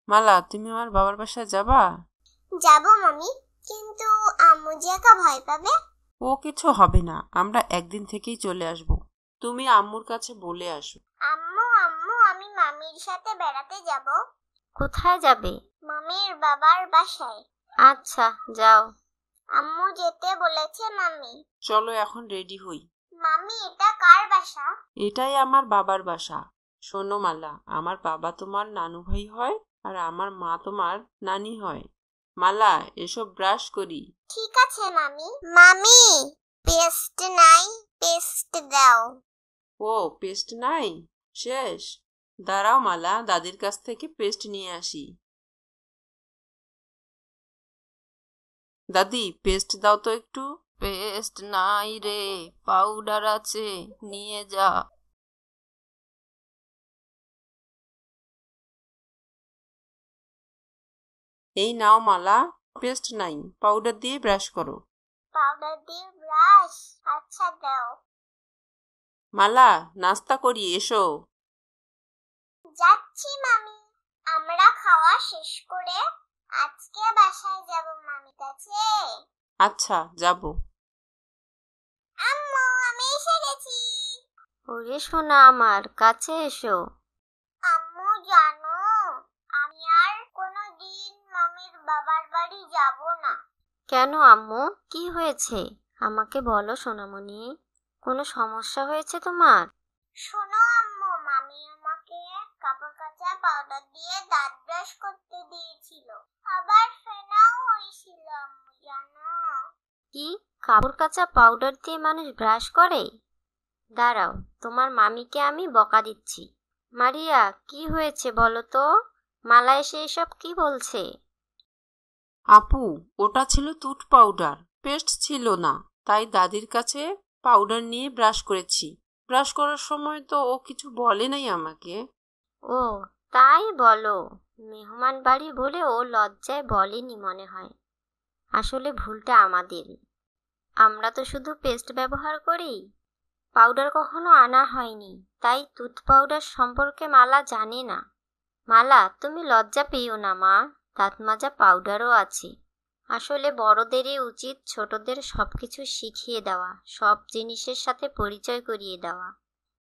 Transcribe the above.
মালা, তুমি আমার বাবার বাসায় যাবা? যাবো মামি, কিন্তু আম্মু যে একা ভয় পাবে। ও কিছু হবে না, আমরা একদিন থেকেই চলে আসব। তুমি আম্মুর কাছে বলে আসো। আম্মু আম্মু আমি মামির সাথে বেড়াতে যাব। কোথায় যাবে? মামির বাবার বাসায়। আচ্ছা, যাও। আম্মু যেতে বলেছে মামি। চলো এখন রেডি হই। মামি, এটা কার বাসা? এটাই আমার বাবার বাসা। শোনো মালা, আমার বাবা তোমার নানু ভাই হয়, আর আমার মা তোমার নানি হয়। মালা, এসব ব্রাশ করি। ঠিক আছে মামি। মামি, পেস্ট নাই, পেস্ট দাও। ও, পেস্ট নাই? শেষ? দাঁড়াও মালা, দাদির কাছ থেকে পেস্ট নিয়ে আসি। দাদি, পেস্ট দাও তো একটু। পেস্ট নাই রে, পাউডার আছে, নিয়ে যা। এই নাও মালা, পেস্ট নাই, পাউডার দিয়ে ব্রাশ করো। পাউডার দিয়ে ব্রাশ? আচ্ছা দাও। মালা, নাস্তা করি, এসো। যাচ্ছি মামি। আমরা খাওয়া শেষ করে আজকে বাসায় যাব মামি কাছে। আচ্ছা, যাব। আম্মু, আমি এসে গেছি। ওরে সোনা আমার, কাছে এসো। আম্মু জানো, আমি আর কোনোদিন মামির বাবার বাড়ি যাব না। কেন আম্মু, কি হয়েছে? আমাকে বলো সোনামণি, কোনো সমস্যা হয়েছে তোমার? শোনো আম্মু, মামি আমাকে কাপড় কাচা পাউডার দিয়ে দাঁত ব্রাশ করতে দিয়েছিল, আবার ফেনাও হয়েছিল আম্মু জানো। কি, কাপড় কাচা পাউডার দিয়ে মানুষ ব্রাশ করে? দাঁড়াও, তোমার মামিকে আমি বকা দিচ্ছি। মারিয়া, কি হয়েছে বলো তো? মালা এসে এসব কি বলছে? আপু, ওটা ছিল টুথ পাউডার, পেস্ট ছিল না, তাই দাদির কাছে পাউডার নিয়ে ব্রাশ করেছি। ব্রাশ করার সময় তো ও কিছু বলে নাই আমাকে। ও, তাই বলো। মেহমান বাড়ি বলে ও লজ্জায় বলেনি মনে হয়। আসলে ভুলটা আমাদেরই। আমরা তো শুধু পেস্ট ব্যবহার করি, পাউডার কখনো আনা হয়নি, তাই টুথ পাউডার সম্পর্কে মালা জানে না। মালা, তুমি লজ্জা পেও না মা, দাঁত মাজা পাউডারও আছে। আসলে বড়দেরই উচিত ছোটদের সবকিছু শিখিয়ে দেওয়া, সব জিনিসের সাথে পরিচয় করিয়ে দেওয়া।